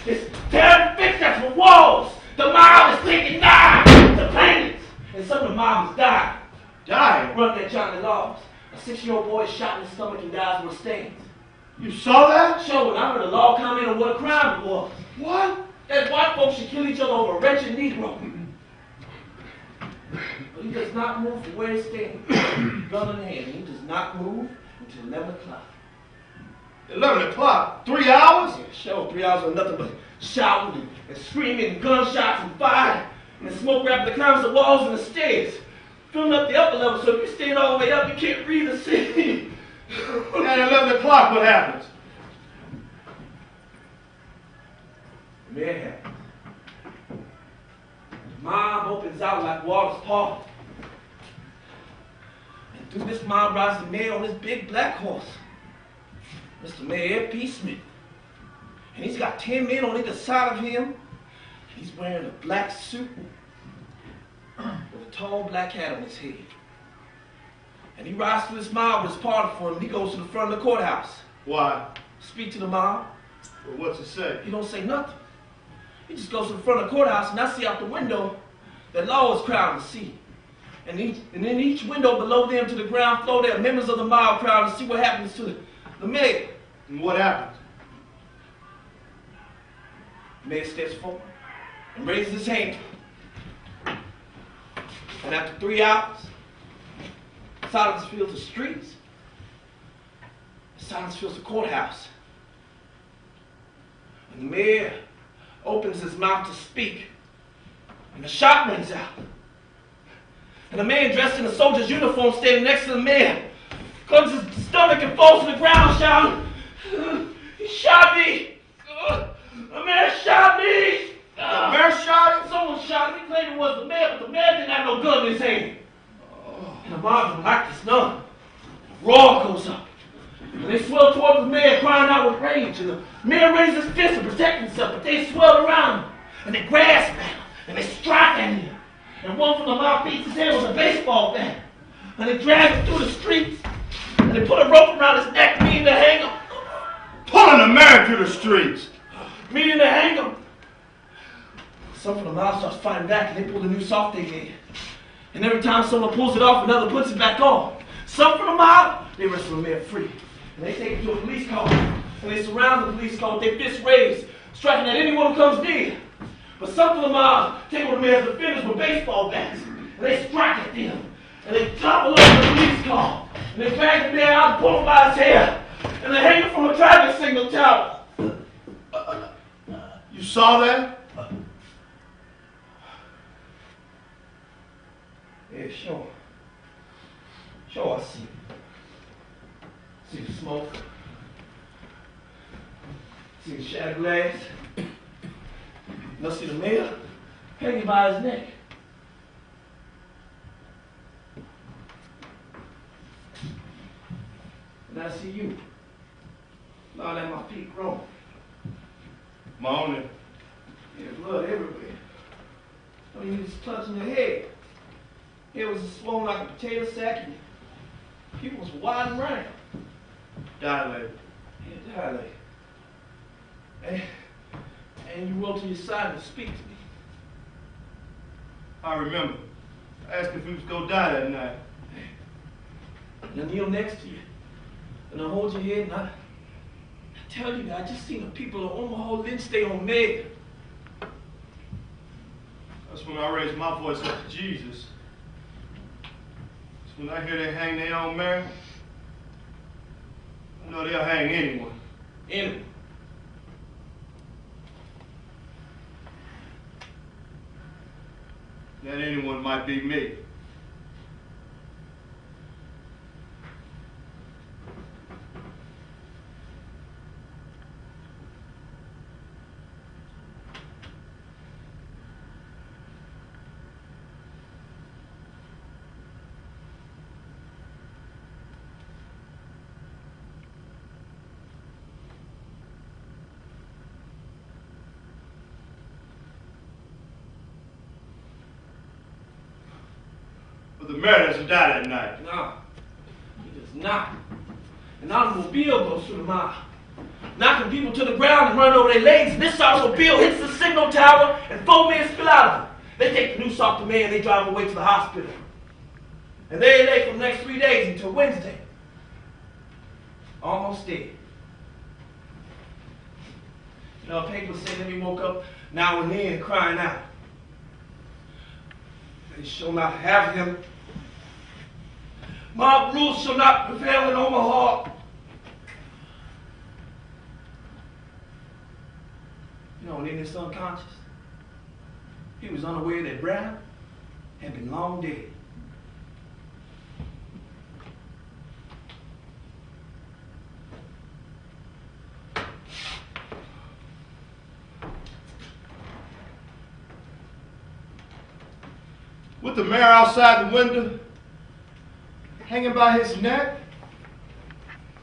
It's tearing fixtures from walls. The mob is taking knives to paintings. And some of the mob is dying. Dying? Running at Johnny Laws. A 6-year-old boy is shot in the stomach and dies with stains. You saw that? Sure, and I heard a law comment on what a crime it was. What? That white folks should kill each other over a wretched Negro. But he does not move from where he stands. Gun in hand. He does not move until 11 o'clock. 11 o'clock? 3 hours? Yeah, sure, 3 hours of nothing but shouting and screaming and gunshots and fire and smoke wrapping the climbs, the walls and the stairs. Filling up the upper level, so if you stand all the way up, you can't breathe or see. At 11 o'clock, what happens? Man happens. The mob opens out like water's parted. And through this mob rides the mayor on his big black horse. Mr. Mayor P. Smith. And he's got 10 men on either side of him. And he's wearing a black suit with a tall black hat on his head. And he rides through this mob with his party for him. He goes to the front of the courthouse. Why? Speak to the mob. Well, what's it say? He don't say nothing. He just goes to the front of the courthouse, and I see out the window that law is crowding the seat. And in each window below them to the ground floor, there are members of the mob crowding to see what happens to the mayor. And what happens? The mayor steps forward and raises his hand. And after 3 hours, silence fills the streets. Silence fills the courthouse. And the mayor opens his mouth to speak. And the shot rings out. And a man dressed in a soldier's uniform standing next to the mayor clutches his stomach and falls to the ground shouting, "He shot me! The mayor shot me!" The mayor shot him? Someone shot him. He claimed it was the mayor, but the mayor didn't have no gun in his hand. And the mob don't like this none. A roar goes up. And they swell towards the mayor, crying out with rage. And the mayor raises his fist to protect himself, but they swell around him. And they grasp at him. And they strike at him. And one from the mob beats his head with a baseball bat. And they drag him through the streets. And they put a rope around his neck, meaning to hang him. Pulling the mayor through the streets. Meaning to hang him. Some from the mob starts fighting back, and they pull the new soft they made. And every time someone pulls it off, another puts it back on. Some from the mob, they wrestle the mayor free. And they take him to a police car. And they surround the police car with their fists raised, striking at anyone who comes near. But some from the mob take over the mayor's defenders with baseball bats. And they strike at them. And they topple over the police car. And they drag the mayor out and pull him by his hair. And they hang him from a traffic signal tower. You saw that? Yeah, sure. Sure, I see. See the smoke. See the shattered glass. And I see the mayor hanging by his neck. And I see you. Lying at my feet growing. Moaning. Yeah, blood everywhere. I mean, you just clutching your head. It was swollen like a potato sack, and people was wide around. Dilated. Yeah, dilated. And you rolled to your side to speak to me. I remember. I asked if we was going to die that night. And I kneel next to you. And I hold your head, and I tell you that I just seen the people of Omaha Lynch stay on Meg. That's when I raised my voice up to Jesus. When I hear they hang their own mayor, I know they'll hang anyone. Anyone. That anyone might be me. But the mayor doesn't die that night. No, he does not. An automobile goes through the mob. knocking people to the ground and running over their legs. And this automobile hits the signal tower and 4 men spill out of it. They take the noose off the man and they drive him away to the hospital. And they lay for the next 3 days until Wednesday. Almost dead. You know, papers say that he woke up now and then crying out. They shall not have him. Mob rules shall not prevail in Omaha. You know, when in this unconscious, he was unaware that Brown had been long dead. With the mayor outside the window, hanging by his neck,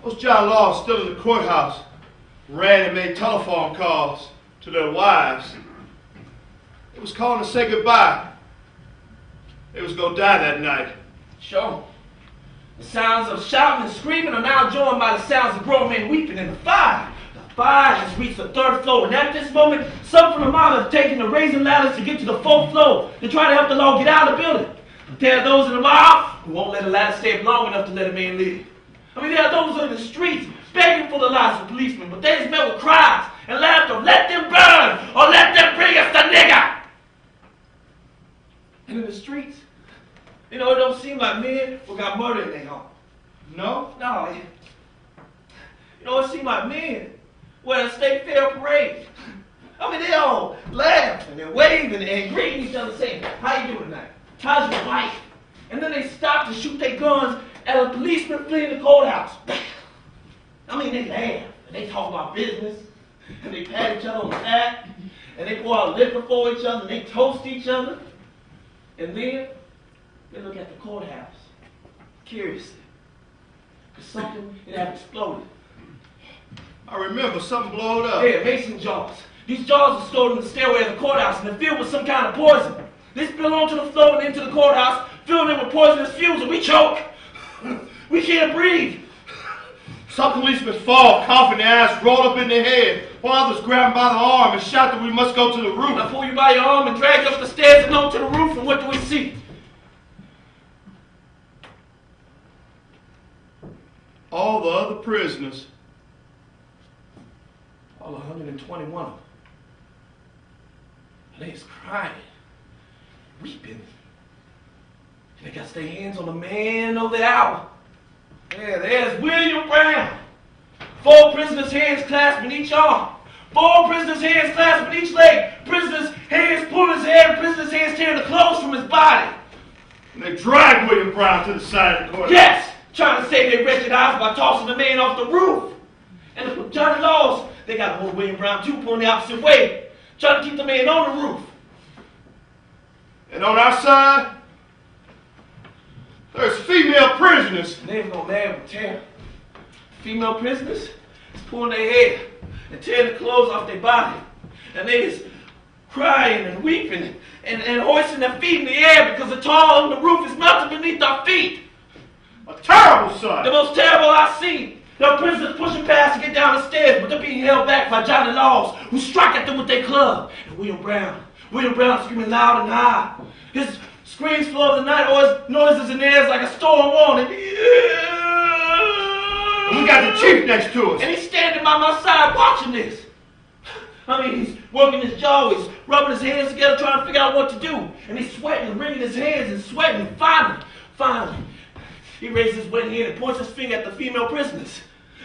those John Laws still in the courthouse ran and made telephone calls to their wives. It was calling to say goodbye. They was gonna die that night. Sure. The sounds of shouting and screaming are now joined by the sounds of grown men weeping in the fire. The fire has reached the 3rd floor, and at this moment, some from the mob have taken the raising ladders to get to the 4th floor to try to help the law get out of the building. But there are those in the mob who won't let a ladder stay up long enough to let a man live. I mean, there are those in the streets begging for the lives of policemen, but they just met with cries and laughter. Let them burn, or let them bring us the nigger. And in the streets, you know, it don't seem like men who got murder in their heart. No? No. You know, it seems like men were at a state fair parade. I mean, they all laughing and waving and greeting each other, saying, "How you doing tonight? How's your wife?" And then they stop to shoot their guns at a policeman fleeing the courthouse. I mean, they laugh and they talk about business and they pat each other on the back and they pour out liquor for each other and they toast each other. And then they look at the courthouse curiously because something had exploded. I remember something blowed up. Yeah, mason jars. These jars are stored in the stairway of the courthouse and they're filled with some kind of poison. They spill onto the floor and into the courthouse, filling them with poisonous fumes, and we choke. We can't breathe. Some policemen fall, coughing their ass, roll up in their head, while others grab them by the arm and shout that we must go to the roof. I pull you by your arm and drag you up the stairs and onto the roof, and what do we see? All the other prisoners. All 121 of them. They is crying, weeping. And they got their hands on the man of the hour. Yeah, there's William Brown. 4 prisoners' hands clasped in each arm. 4 prisoners' hands clasped in each leg. Prisoners' hands pulling his hair. Prisoners' hands tearing the clothes from his body. And they dragged William Brown to the side of the courthouse. Yes! Trying to save their wretched eyes by tossing the man off the roof. And the Johnny Laws, they got hold of William Brown too, pulling the opposite way. Trying to keep the man on the roof. And on our side, there's female prisoners. And they was gonna laugh with terror. Female prisoners is pulling their hair and tearing the clothes off their body. And they is crying and weeping and hoisting their feet in the air because the tar on the roof is melting beneath our feet. A terrible sight. The most terrible I've seen. There are prisoners pushing past to get down the stairs, but they're being held back by Johnny Laws, who strike at them with their club. And William Brown screaming loud and high. His screams flow of the night, or his noises in the air like a storm warning. And we got the chief next to us. And he's standing by my side watching this. I mean, he's working his jaw, he's rubbing his hands together, trying to figure out what to do. And he's sweating and wringing his hands and sweating. And finally, he raises his wet hand and points his finger at the female prisoners.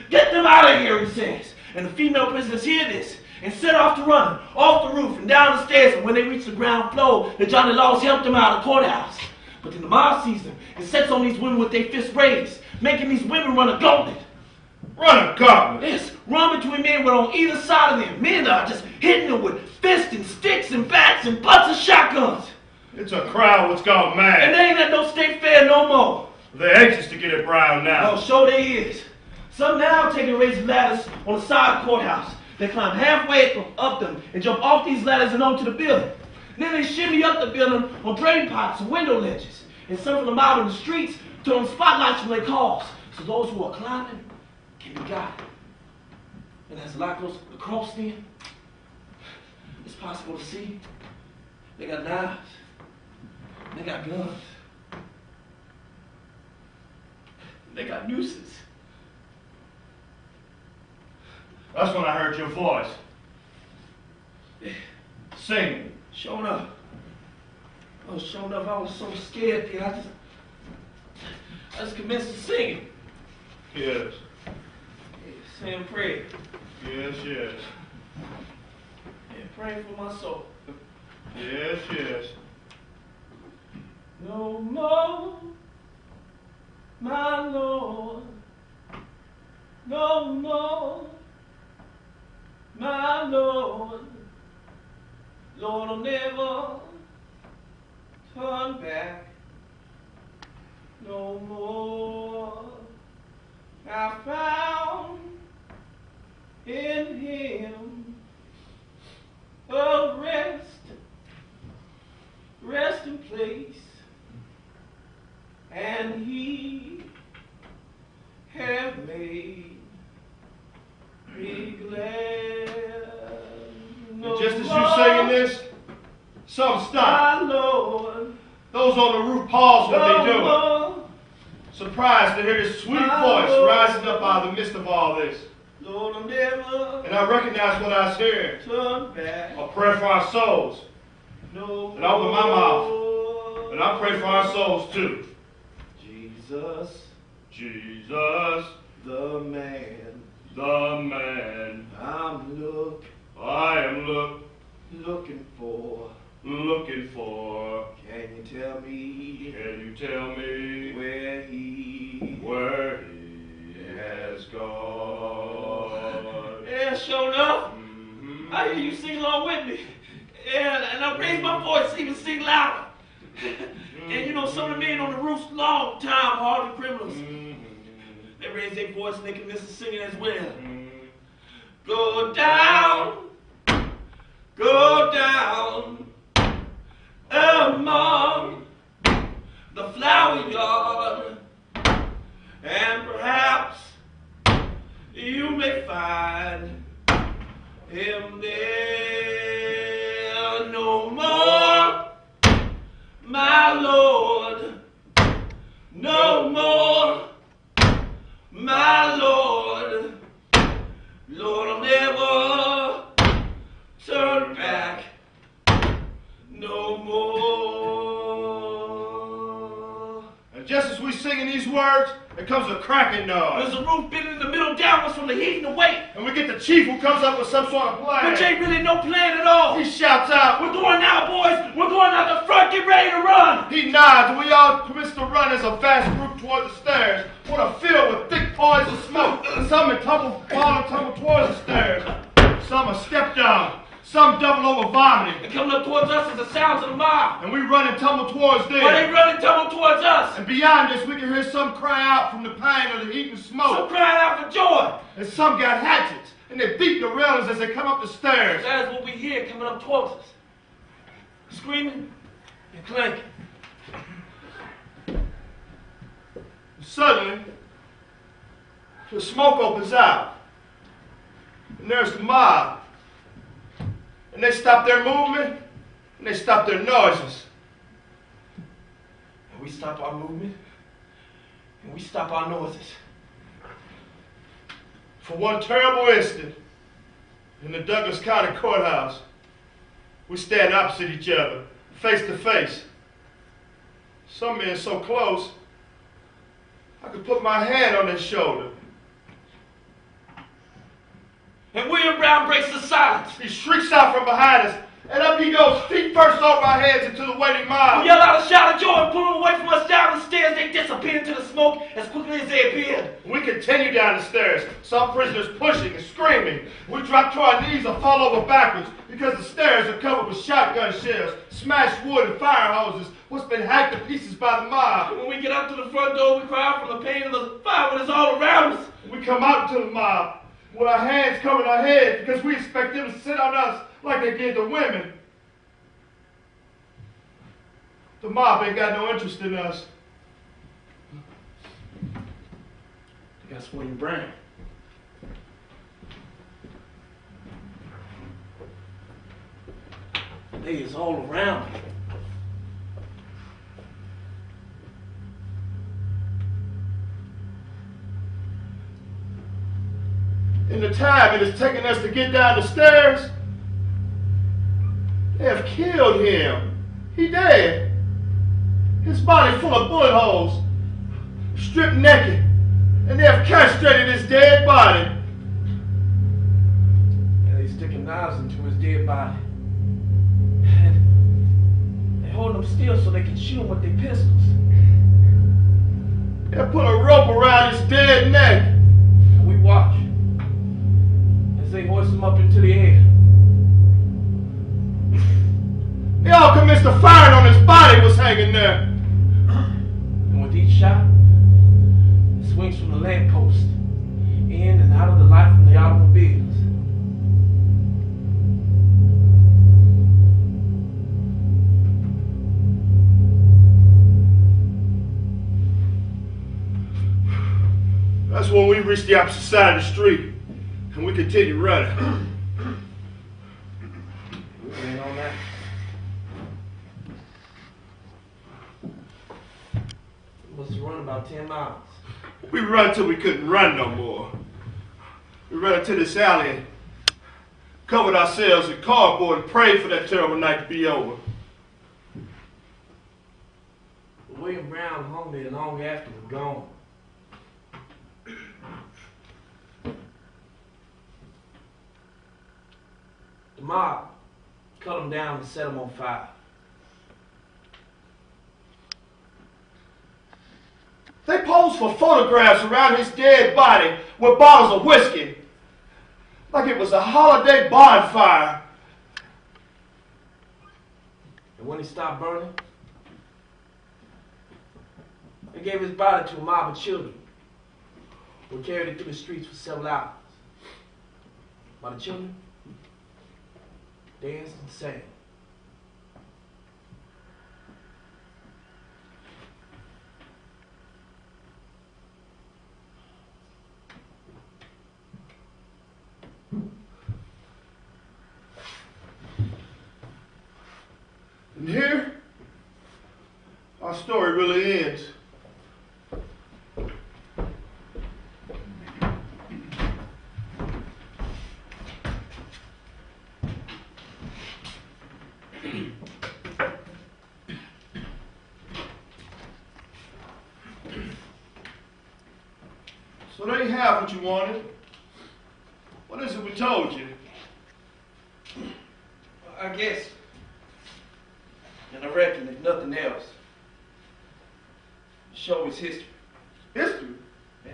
"Get them out of here," he says. And the female prisoners hear this and set off to run off the roof and down the stairs. And when they reach the ground floor, the Johnny Laws helped them out of the courthouse. But then the mob sees them and sets on these women with their fists raised, making these women run a gauntlet. Run a gauntlet? Yes, run between men with on either side of them. Men are just hitting them with fists and sticks and bats and butts and shotguns. It's a crowd what's gone mad. And they ain't at no state fair no more. They're anxious to get at Brown now. Oh, sure they is. Some now taking raised ladders on the side of the courthouse. They climb halfway up them and jump off these ladders and onto the building. Then they shimmy up the building on drain pipes and window ledges. And some of them out in the streets turn spotlights from their cars so those who are climbing can be guided. And as the light goes across them, it's possible to see they got knives, they got guns, they got nooses. That's when I heard your voice. Singing. Showing up. Showing up, I was so scared, kid. I just commenced to sing. Yes. Saying prayer. Yes, yes. And praying for my soul. Yes, yes. No more, my Lord. No more, my Lord. Lord, I'll never turn back. No more. I found in Him a resting place, and He have made me glad. No And just as you're saying this, some stop. my Lord. Those on the roof pause what they do. Lord, Surprised to hear this sweet my voice Lord. rising up out of the midst of all this. Lord, I'll never And I recognize what I was hearing. turn back. A prayer for our souls. No And I open my mouth. more. And I pray for our souls too. Jesus, Jesus, the man, the man I am looking for. looking for. Can you tell me Can you tell me where he where he has gone? Yeah, sure enough. Mhm. I hear you sing along with me. And I raise my voice, even sing louder. And you know, some of the men on the roof's long time hardened criminals. Mhm. They raise their voice and they can listen to singing as well. Mhm. Go down among the flower yard, and perhaps you may find him there. No more, my Lord, no more, my Lord. Lord, I'll never turn back no more. And just as we singing these words, there comes a cracking noise. There's a roof bending in the middle downwards from the heat and the weight. And we get the chief who comes up with some sort of plan. Which ain't really no plan at all. He shouts out. We're going now, boys. We're going out the front. Get ready to run. He nods, and we all commence to run as a vast group toward the stairs. What a field with thick points of smoke. Some had tumble towards the stairs. Some have stepped down. Some double over vomiting. And coming up towards us is the sounds of the mob. And we run and tumble towards them. But they run and tumble towards us. And beyond this, we can hear some cry out from the pain of the heat and Some smoke. crying out for joy. And some got hatchets, and they beat the railings as they come up the stairs. That is what we hear coming up towards us. Screaming and clanking. Suddenly, the smoke opens out. And there's the mob. And they stop their movement, and they stop their noises. And we stop our movement. And we stop our noises. For one terrible instant, in the Douglas County courthouse, we stand opposite each other, face to face. Some men so close, I could put my hand on his shoulder. And William Brown breaks the silence. He shrieks out from behind us, and up he goes, feet first over our heads into the waiting mob. We yell out a shout of joy and pull them away from us down the stairs. They disappear into the smoke as quickly as they appeared. We continue down the stairs, some prisoners pushing and screaming. We drop to our knees or fall over backwards because the stairs are covered with shotgun shells, smashed wood and fire hoses, what's been hacked to pieces by the mob. And when we get up to the front door, we cry out from the pain of the fire when it's all around us. We come out to the mob with our hands covering our heads because we expect them to sit on us like they did the women. The mob ain't got no interest in us. That's William Brown. They is all around me. In the time it has taken us to get down the stairs, they have killed him. He dead. His body full of bullet holes, stripped naked, and they have castrated his dead body. And they sticking knives into his dead body. And they holding him still so they can shoot him with their pistols. They have put a rope around his dead neck. And we watch as they hoist him up into the air. They all commenced to firing on his body was hanging there. And with each shot, it swings from the lamppost, in and out of the light from the automobiles. That's when we reached the opposite side of the street, and we continued running. We ain't on that. We must have run about 10 miles. We run till we couldn't run no more. We ran into this alley and covered ourselves in cardboard and prayed for that terrible night to be over. William Brown hung there long after we're gone. The mob cut him down and set him on fire. They posed for photographs around his dead body with bottles of whiskey, like it was a holiday bonfire. And when he stopped burning, they gave his body to a mob of children who carried it through the streets for several hours. While the children danced and sang. And here, our story really ends. So there you have what you wanted. What is it we told you? I guess. And I reckon, if nothing else, show his history. History? Yeah.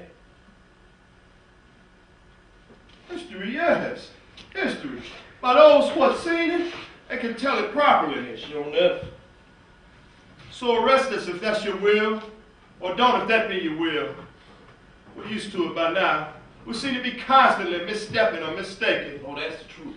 History, yes. History. By those who have seen it and can tell it properly. Yeah, sure enough. So arrest us if that's your will, or don't if that be your will. We're used to it by now. We seem to be constantly misstepping or mistaken. Oh, that's the truth.